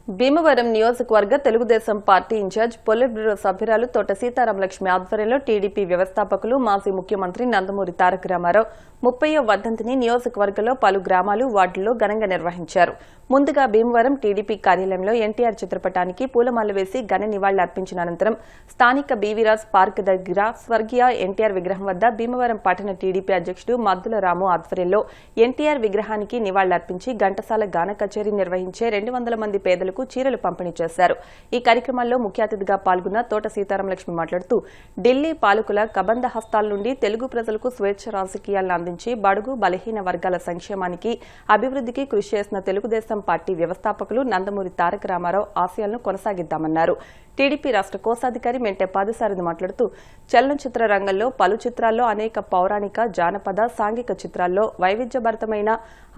భీమవరం నియోజకవర్గ Telugu Desam party incharge politburo సభ్యురాలు తోట సీతారామలక్ష్మి ఆధ్వర్యంలో టీడీపీ వ్యవస్థాపకులు మాజీ ముఖ్యమంత్రి నందమూరి తారక రామారావు 30వ వర్ధంతిని నియోజకవర్గంలో పలు గ్రామాలు వార్డుల్లో ఘనంగా నిర్వహించారు. ముందుగా భీమవరం టీడీపీ కార్యాలయంలో ఎన్టీఆర్ చిత్రపటానికి పూలమాల వేసి ఘన నివాళులర్పించిన అనంతరం స్థానిక బీవీరాజ్ పార్క్ దగ్గర స్వర్గీయ ఎన్టీఆర్ విగ్రహం వద్ద భీమవరం పట్టణ టీడీపీ అధ్యక్షుడు మద్దుల రాము ఆధ్వర్యంలో ఎన్టీఆర్ విగ్రహానికి నివాళులర్పించి ఘంటసాల గాన కచేరీ నిర్వహించే 200 మంది పేదలకు చీరలు పంపిణీ చేశారు. ఈ కార్యక్రమంలో ముఖ్య అతిథిగా పాల్గొన్న తోట సీతారామలక్ష్మి మాట్లాడుతూ ఢిల్లీ పాలకుల కబంధ హస్తాల నుండి తెలుగు ప్రజలకు స్వేచ్ఛ రాజకీయాలను అందించి బడుగు బలహీన వర్గాల సంక్షేమానికి అభివృద్ధికి కృషి చేసిన తెలుగుదేశం పార్టీ వ్యవస్థాపకులు నందమూరి తారక రామారావు ఆశయాలను కొనసాగిద్దామన్నారు. టీడీపీ రాష్ట్ర కోశాధికారి మెంటె పాదసారథి మాట్లాడుతూ చలనచిత్ర రంగంలో పలు చిత్రాల్లో అనేక పౌరాణిక, జానపద, సాంఘిక చిత్రాల్లో వైవిధ్యభరితమైన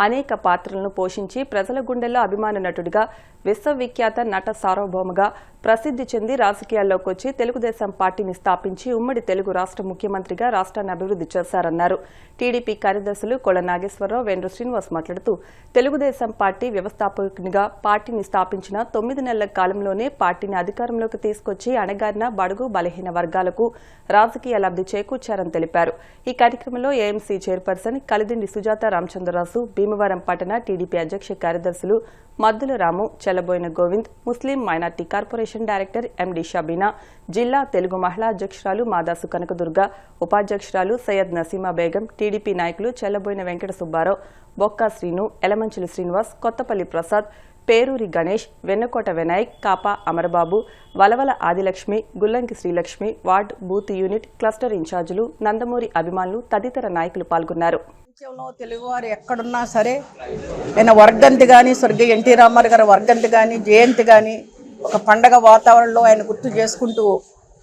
అనేక పాత్రలను పోషించి ప్రజల గుండెల్లో అభిమాన నటుడిగా, విశ్వవిఖ్యాత నట సార్వభౌమగా ప్రసిద్ది చెంది రాజకీయాల్లోకి వచ్చి తెలుగుదేశం పార్టీని స్థాపించి ఉమ్మడి తెలుగు రాష్ట్ర ముఖ్యమంత్రిగా రాష్ట్రాన్ని అభివృద్ధి చేశారన్నారు. టీడీపీ కార్యదర్శులు కొళ నాగేశ్వరరావు, వేండ్ర శ్రీనివాస్ మాట్లాడుతూ తెలుగుదేశం పార్టీ వ్యవస్థాపకునిగా పార్టీని స్థాపించిన 9 నెలల కాలంలోనే పార్టీని అధికారంలోకి తీసుకొచ్చి అణగారిన బడుగు బలహీన వర్గాలకు రాజకీయ లబ్ధి చేకూర్చారని తెలిపారు. ఈ కార్యక్రమంలో ఏఎంసీ చైర్పర్సన్ కలిదిండి సుజాత రామచంద్రరాజు, భీమవరం పట్టణ టీడీపీ అధ్యక్ష కార్యదర్శులు మద్దుల రాము, చెల్లబోయిన గోవింద్, ముస్లిం minority corporation director MD Shabina, జిల్లా తెలుగు మహిళా అధ్యక్షురాలు మాదాసు కనకదుర్గ, ఉపాధ్యక్షురాలు సయ్యద్ నసీమా బేగం, టీడీపీ నాయకులు Chellaboina Venkata Subbarao, Bokka Srinu, Elamanchili Srinivas, Kothapalli Prasad, Peruri Ganesh, Vennakota Vinayak, Kapa Amarababu, Valavala Adilakshmi, Gullanki Srilakshmi, ward booth unit cluster ఇన్ఛార్జీలు, నందమూరి అభిమానులు తదితర నాయకులు పాల్గొన్నారు. తెలుగువారు ఎక్కడున్నా సరే ఆయన వర్ధంతి కానీ, స్వర్గీయ ఎన్టీ రామారావు గారి వర్ధంతి కానీ, జయంతి కానీ ఒక పండగ వాతావరణంలో ఆయన గుర్తు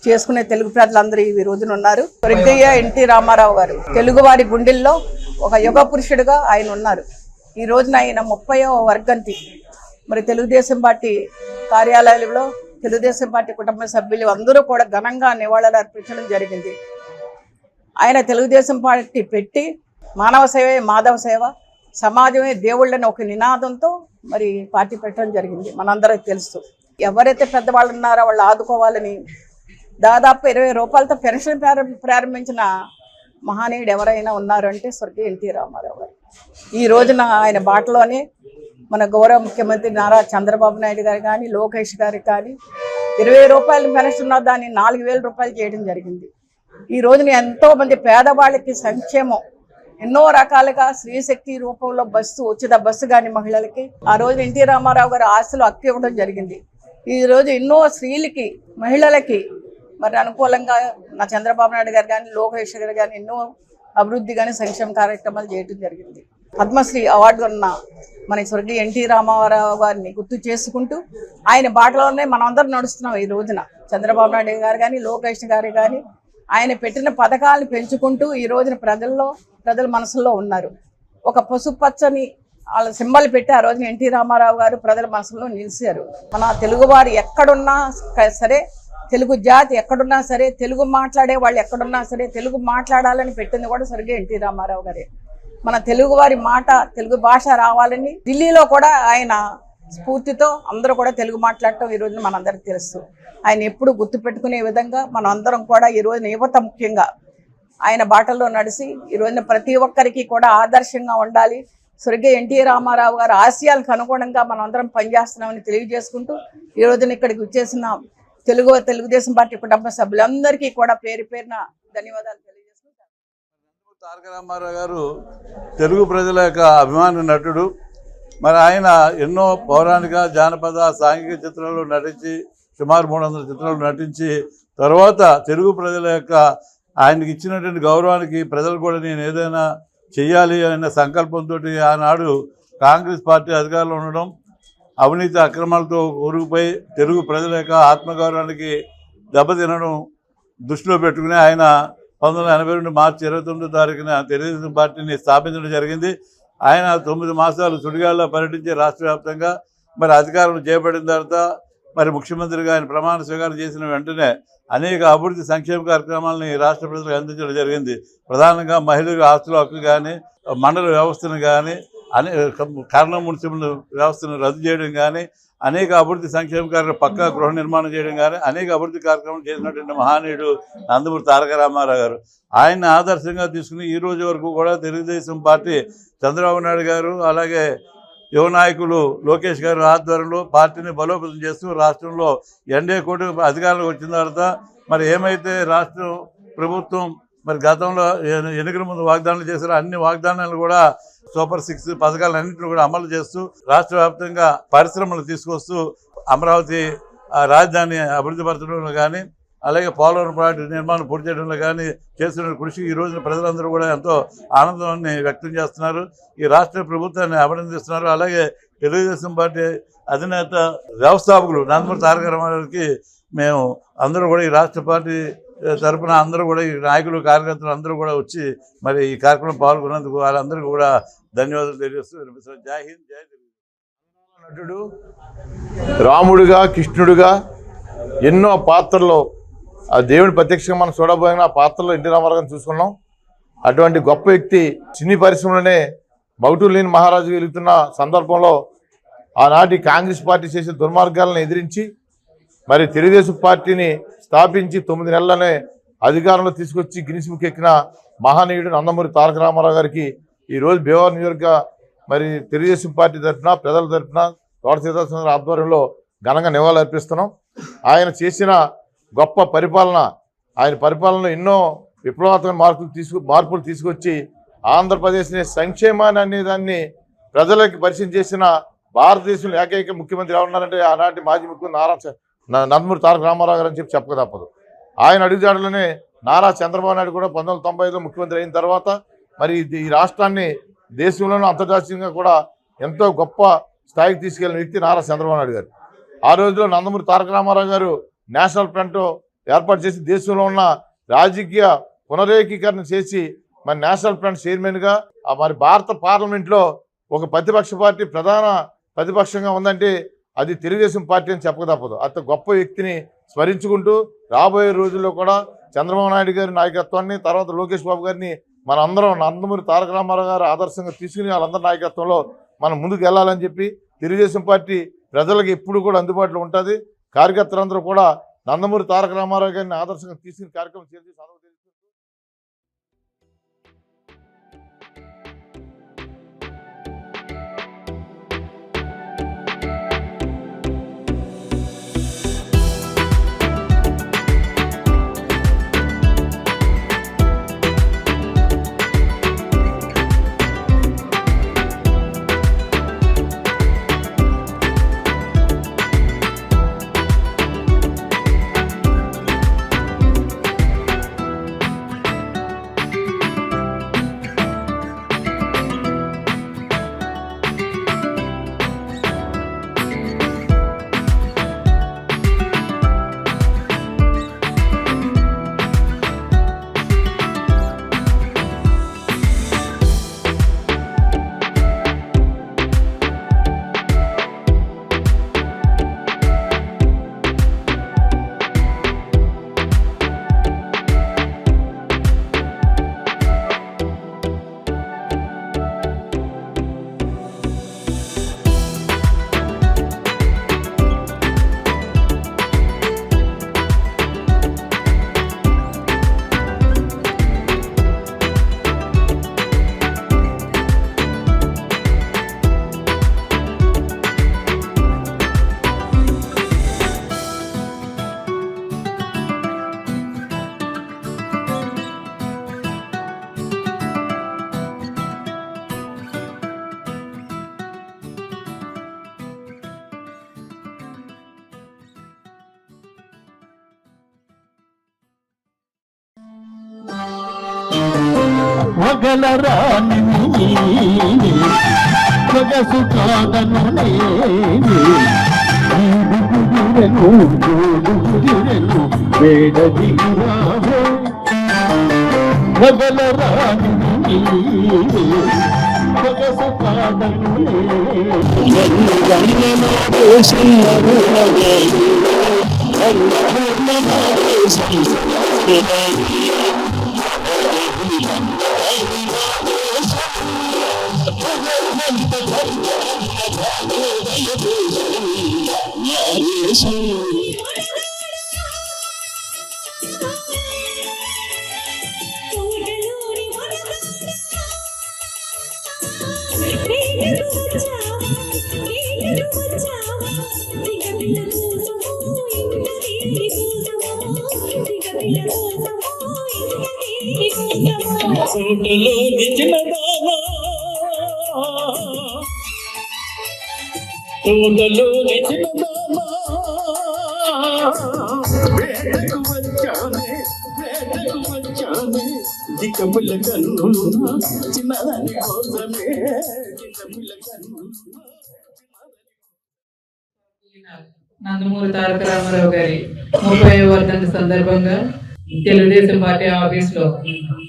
చేసుకునే తెలుగు ప్రజలందరూ ఈ రోజున ఉన్నారు. స్వర్గీయ ఎన్టీ రామారావు గారు తెలుగువారి గుండెల్లో ఒక యుగ పురుషుడిగా ఆయన ఉన్నారు. ఈ రోజున ఆయన 30వ వర్ధంతి మరి తెలుగుదేశం పార్టీ కార్యాలయంలో తెలుగుదేశం పార్టీ కుటుంబ సభ్యులు అందరూ కూడా ఘనంగా నివాళులు అర్పించడం జరిగింది. ఆయన తెలుగుదేశం పార్టీ పెట్టి మానవ సేవే మాధవ సేవ, సమాజమే దేవుళ్ళని ఒక నినాదంతో మరి పార్టీ పెట్టడం జరిగింది. మనందరికీ తెలుసు. ఎవరైతే పెద్దవాళ్ళు ఉన్నారో వాళ్ళు ఆదుకోవాలని దాదాపు 20 రూపాయలతో పెన్షన్ ప్రారంభించిన మహనీయుడు ఎవరైనా ఉన్నారంటే స్వర్గీయ ఎన్టీ రామారావు గారు. ఈ రోజున ఆయన బాటలోనే మన గౌరవ ముఖ్యమంత్రి నారా చంద్రబాబు నాయుడు గారు కానీ, లోకేష్ గారికి కానీ 20 రూపాయలు పెన్షన్ ఉన్న దాన్ని 4000 రూపాయలు చేయడం జరిగింది. ఈ రోజున ఎంతో మంది పేదవాళ్ళకి సంక్షేమం ఎన్నో రకాలుగా స్త్రీశక్తి రూపంలో ఉచిత బస్సు కానీ మహిళలకి ఆ రోజు ఎన్టీ రామారావు గారు ఆశలు హక్కు ఇవ్వడం జరిగింది. ఈ రోజు ఎన్నో స్త్రీలకి, మహిళలకి మరి అనుకూలంగా నా చంద్రబాబు నాయుడు గారు కానీ, లోకేష్ గారు కానీ ఎన్నో అభివృద్ధి కానీ సంక్షేమ కార్యక్రమాలు చేయడం జరిగింది. పద్మశ్రీ అవార్డు ఉన్న మన స్వర్గీయ ఎన్టీ రామారావు గారిని గుర్తు చేసుకుంటూ ఆయన బాటలోనే మనం అందరం నడుస్తున్నాం. ఈ రోజున చంద్రబాబు నాయుడు గారు కానీ, లోకేష్ గారు కానీ ఆయన పెట్టిన పథకాలను పెంచుకుంటూ ఈ రోజున ప్రజల మనసులో ఉన్నారు. ఒక పసుపచ్చని వాళ్ళ సింబల్ పెట్టి ఆ రోజున ఎన్టీ రామారావు గారు ప్రజల మనసులో నిలిచారు. మన తెలుగువారు ఎక్కడున్నా సరే, తెలుగు జాతి ఎక్కడున్నా సరే, తెలుగు మాట్లాడే వాళ్ళు ఎక్కడున్నా సరే తెలుగు మాట్లాడాలని పెట్టింది కూడా స్వర్గీయ ఎన్టీ రామారావు గారే. మన తెలుగువారి మాట, తెలుగు భాష రావాలని ఢిల్లీలో కూడా ఆయన స్ఫూర్తితో అందరూ కూడా తెలుగు మాట్లాడటం ఈ రోజున మనందరికీ తెలుసు. ఆయన ఎప్పుడు గుర్తుపెట్టుకునే విధంగా మనం అందరం కూడా ఈ రోజున యువత ముఖ్యంగా ఆయన బాటల్లో నడిచి ఈ రోజున ప్రతి ఒక్కరికి కూడా ఆదర్శంగా ఉండాలి. స్వర్గీయ ఎన్టీ రామారావు గారి ఆశయాలకు అనుగుణంగా మనం అందరం పనిచేస్తున్నామని తెలియజేసుకుంటూ ఈ రోజున ఇక్కడికి వచ్చేసిన తెలుగుదేశం పార్టీ కుటుంబ సభ్యులందరికీ కూడా పేరు పేరున ధన్యవాదాలు తెలియజేసుకుంటాను. తారక రామారావు గారు తెలుగు ప్రజల యొక్క అభిమాన నటుడు. మరి ఆయన ఎన్నో పౌరాణిక, జానపద, సాంఘిక చిత్రాల్లో నటించి సుమారు 300 చిత్రాలు నటించి తర్వాత తెలుగు ప్రజల యొక్క ఆయనకి ఇచ్చినటువంటి గౌరవానికి ప్రజలు కూడా నేను ఏదైనా చెయ్యాలి అనే సంకల్పంతో ఆనాడు కాంగ్రెస్ పార్టీ అధికారంలో ఉండడం, అవినీతి అక్రమాలతో ఊరుకుపోయి తెలుగు ప్రజల యొక్క ఆత్మగౌరవానికి దెబ్బతినడం దృష్టిలో పెట్టుకుని ఆయన 1982 మార్చి 29వ తారీఖున తెలుగుదేశం పార్టీని స్థాపించడం జరిగింది. ఆయన 9 మాసాలు సుడిగాల్లో పర్యటించి రాష్ట్ర వ్యాప్తంగా మరి అధికారం చేపట్టిన తర్వాత మరి ముఖ్యమంత్రిగా ఆయన ప్రమాణ స్వీకారం చేసిన వెంటనే అనేక అభివృద్ధి సంక్షేమ కార్యక్రమాలని రాష్ట్ర ప్రజలకు అందించడం జరిగింది. ప్రధానంగా మహిళలకు ఆస్తుల హక్కు కానీ, మండల వ్యవస్థను కానీ, కారణం మున్సిపల్ వ్యవస్థను రద్దు చేయడం కానీ, అనేక అభివృద్ధి సంక్షేమ కార్యక్రమాలు పక్కా గృహ నిర్మాణం చేయడం కానీ అనేక అభివృద్ధి కార్యక్రమాలు చేసినటువంటి మహానీయుడు నందమూరి తారక రామారావు గారు. ఆయన్ని ఆదర్శంగా తీసుకుని ఈ రోజు వరకు కూడా తెలుగుదేశం పార్టీ చంద్రబాబు నాయుడు గారు అలాగే యువ నాయకులు లోకేష్ గారు ఆధ్వర్యంలో పార్టీని బలోపేతం చేస్తూ రాష్ట్రంలో ఎన్డీఏ కూటమి అధికారంలోకి వచ్చిన తర్వాత మరి ఏమైతే రాష్ట్ర ప్రభుత్వం మరి గతంలో ఎన్నికల ముందు వాగ్దానాలు చేశారో అన్ని వాగ్దానాలు కూడా సూపర్ 6 పథకాలన్నింటినీ కూడా అమలు చేస్తూ రాష్ట్ర వ్యాప్తంగా పరిశ్రమలు తీసుకొస్తూ అమరావతి రాజధాని అభివృద్ధి పరచడంలో కానీ అలాగే పోలవరం ప్రాజెక్టు నిర్మాణం పూర్తి చేయడంలో కానీ చేస్తున్న కృషి ఈ రోజున ప్రజలందరూ కూడా ఎంతో ఆనందాన్ని వ్యక్తం చేస్తున్నారు. ఈ రాష్ట్ర ప్రభుత్వాన్ని అభినందిస్తున్నారు. అలాగే తెలుగుదేశం పార్టీ అధినేత వ్యవస్థాపకులు నందమూరి తారక రామారావుకి మేము అందరూ కూడా ఈ రాష్ట్ర పార్టీ తరఫున అందరూ కూడా ఈ నాయకులు కార్యకర్తలు అందరూ కూడా వచ్చి మరి ఈ కార్యక్రమం పాల్గొన్నందుకు వాళ్ళందరికీ కూడా ధన్యవాదాలు తెలియజేస్తూ జై హింద్ జై తెలుగు. నటుడు రాముడిగా కృష్ణుడిగా ఎన్నో పాత్రల్లో ఆ దేవుని ప్రత్యక్షంగా మనం చూడబోయిన ఆ పాత్రలో ఎన్టీ రామారావు గారిని చూసుకున్నాం. అటువంటి గొప్ప వ్యక్తి సినీ పరిశ్రమలోనే మగుటూరు లేని మహారాజు వెలుగుతున్న సందర్భంలో ఆనాటి కాంగ్రెస్ పార్టీ చేసే దుర్మార్గాలను ఎదిరించి మరి తెలుగుదేశం పార్టీని స్థాపించి 9 నెలలనే అధికారంలో తీసుకొచ్చి గిన్నిస్ బుక్ ఎక్కిన మహానీయుడు నందమూరి తారక రామారావు గారికి ఈరోజు భీమవరం నియోజక మరి తెలుగుదేశం పార్టీ తరఫున ప్రజల తరఫున తోట సీతారామచంద్ర ఘనంగా నివాళులు అర్పిస్తున్నాం. ఆయన చేసిన గొప్ప పరిపాలన, ఆయన పరిపాలనలో ఎన్నో విప్లవాత్మక మార్పులు తీసుకొచ్చి ఆంధ్రప్రదేశ్ని సంక్షేమాన్ని అనేదాన్ని ప్రజలకి పరిచయం చేసిన భారతదేశంలో ఏకైక ముఖ్యమంత్రి ఎవరున్నారంటే ఆనాటి మాజీ ముఖ్యమంత్రి నందమూరి తారక రామారావు గారు అని చెప్పక తప్పదు. ఆయన అడుగుజాడలోనే నారా చంద్రబాబు నాయుడు కూడా 1995లో ముఖ్యమంత్రి అయిన తర్వాత మరి ఈ రాష్ట్రాన్ని దేశంలోనూ అంతర్జాతీయంగా కూడా ఎంతో గొప్ప స్థాయికి తీసుకెళ్లిన వ్యక్తి నారా చంద్రబాబు నాయుడు గారు. ఆ రోజులో నందమూరి తారక రామారావు గారు నేషనల్ ఫ్రంట్ ఏర్పాటు చేసి దేశంలో ఉన్న రాజకీయ పునరేకీకరణ చేసి మరి నేషనల్ ఫ్రంట్ చైర్మన్గా మరి భారత పార్లమెంట్లో ఒక ప్రతిపక్ష పార్టీ ప్రధాన ప్రతిపక్షంగా ఉందంటే అది తెలుగుదేశం పార్టీ అని చెప్పక తప్పదు. అంత గొప్ప వ్యక్తిని స్మరించుకుంటూ రాబోయే రోజుల్లో కూడా చంద్రబాబు నాయుడు గారి నాయకత్వాన్ని తర్వాత లోకేష్ బాబు గారిని మనందరం నందమూరి తారక రామారావు గారు ఆదర్శంగా తీసుకుని వాళ్ళందరి నాయకత్వంలో మనం ముందుకు వెళ్ళాలని చెప్పి తెలుగుదేశం పార్టీ ప్రజలకు ఎప్పుడు కూడా అందుబాటులో ఉంటుంది. కార్యకర్తలందరూ కూడా నందమూరి తారక రామారావు గారిని ఆదర్శంగా తీసుకుని కార్యక్రమం చేసి వగలరాని సొగసు కాదను వేడ దిగురావే వగలరాని సొగసు కాదను Thank you. దేశం కోటలో నిజమదానా తోటలో నిజమదానా వేటకు వచ్చానే దిక్కముల కన్నులున్నా చిన్నదాని కోసమే దిక్కముల కన్నులున్నా నందమూరి తారక రామారావు గారి 30వ వర్ధంతి సందర్భంగా తెలుగుదేశం పార్టీ ఆఫీస్ లో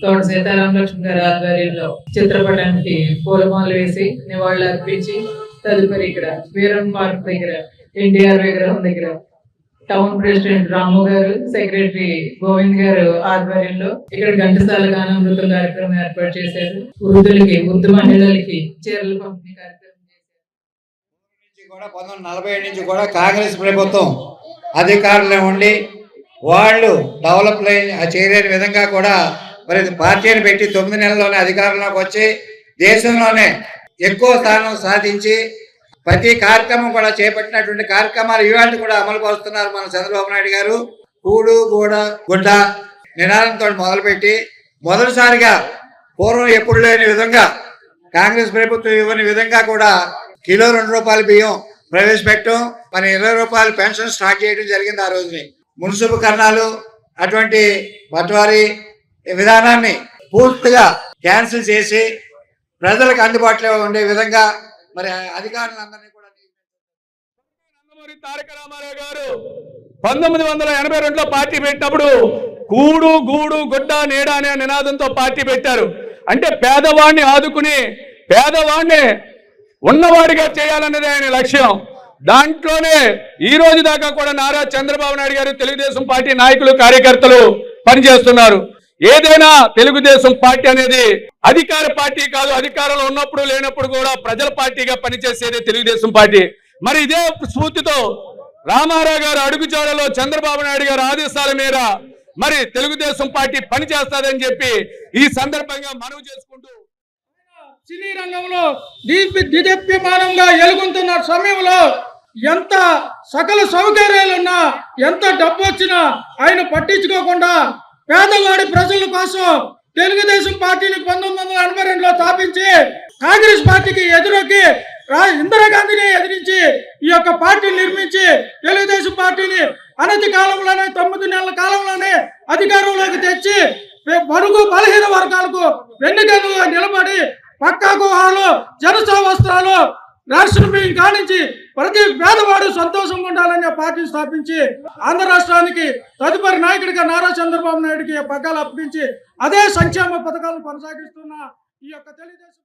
తోట సీతారామలక్ష్మి గారి ఆధ్వర్యంలో చిత్రపటానికి పూలమాలలు వేసి నివాళులు అర్పించి తదుపరి ఇక్కడ వీరం పార్క్ దగ్గర ఎన్టీఆర్ విగ్రహం దగ్గర టౌన్ ప్రెసిడెంట్ రాము గారు, సెక్రటరీ గోవింద్ గారు ఆధ్వర్యంలో ఇక్కడ ఘంటసాల గానామృతం కార్యక్రమం ఏర్పాటు చేశారు. వృద్ధులకి, వృద్ధ మహిళలకి చీరలు పంపిణీ కార్యక్రమం చేశారు. 1947 నుంచి కూడా కాంగ్రెస్ ప్రభుత్వం అధికారంలో ఉండి వాళ్ళు డెవలప్ చేయలేని విధంగా కూడా మరి పార్టీని పెట్టి 9 నెలల్లోనే అధికారంలోకి వచ్చి దేశంలోనే ఎక్కువ స్థానం సాధించి ప్రతి కార్యక్రమం కూడా చేపట్టినటువంటి కార్యక్రమాలు ఇవాళ కూడా అమలు పరుస్తున్నారు మన చంద్రబాబు నాయుడు గారు. కూడు గూడ గుడ్డ నినాదంతో మొదలుపెట్టి మొదటిసారిగా పూర్వం ఎప్పుడు లేని విధంగా కాంగ్రెస్ ప్రభుత్వం ఇవ్వని విధంగా కూడా కిలో 2 రూపాయల బియ్యం ప్రవేశపెట్టడం, మరి 20 రూపాయల పెన్షన్ స్టార్ట్ చేయడం జరిగింది. ఆ రోజుని మున్సిపల్ కరణాలు అటువంటి పట్వారీ విధానాన్ని పూర్తిగా క్యాన్సిల్ చేసి ప్రజలకు అందుబాటులో ఉండే విధంగా మరి అధికారులందరినీ కూడా నందమూరి తారక రామారావు గారు 1982లో పార్టీ పెట్టినప్పుడు కూడు గూడు గుడ్డ నీడ అనే నినాదంతో పార్టీ పెట్టారు. అంటే పేదవాడిని ఆదుకుని పేదవాడిని ఉన్నవాడిగా చేయాలన్నది ఆయన లక్ష్యం. దాంట్లోనే ఈ రోజు దాకా కూడా నారా చంద్రబాబు నాయుడు గారు, తెలుగుదేశం పార్టీ నాయకులు, కార్యకర్తలు పనిచేస్తున్నారు. ఏదైనా తెలుగుదేశం పార్టీ అనేది అధికార పార్టీ కాదు. అధికారంలో ఉన్నప్పుడు లేనప్పుడు కూడా ప్రజల పార్టీగా పనిచేసేదే తెలుగుదేశం పార్టీ. మరి ఇదే స్ఫూర్తితో రామారావు గారు అడుగుజాడలో చంద్రబాబు నాయుడు గారు ఆదేశాల మీద మరి తెలుగుదేశం పార్టీ పనిచేస్తాదని చెప్పి ఈ సందర్భంగా మనవి చేసుకుంటూ, సినీ రంగంలో దీప్యమానంగా ఎలుగుతున్న సమయంలో ఎంత సకల సౌకర్యాలున్నా, ఎంత డబ్బు వచ్చినా ఆయన పట్టించుకోకుండా పేదవాడి ప్రజల కోసం తెలుగుదేశం పార్టీని 1982లో స్థాపించి కాంగ్రెస్ పార్టీకి ఎదురొక్కి ఇందిరాగాంధీని ఎదిరించి ఈ యొక్క పార్టీని నిర్మించి తెలుగుదేశం పార్టీని అనతి కాలంలోనే 9 నెలల కాలంలోనే అధికారంలోకి తెచ్చి బడుగు బలహీన వర్గాలకు వెన్నుదన్నుగా నిలబడి పక్కా గుహాలు, జనసా వస్త్రాలు, రేషన్ బియ్యం కానించి ప్రతి పేదవాడు సంతోషంగా ఉండాలని పార్టీని స్థాపించి ఆంధ్ర రాష్ట్రానికి తదుపరి నాయకుడిగా నారా చంద్రబాబు నాయుడికి పగ్గాలు అప్పగించి అదే సంక్షేమ పథకాలను కొనసాగిస్తున్న ఈ యొక్క తెలుగుదేశం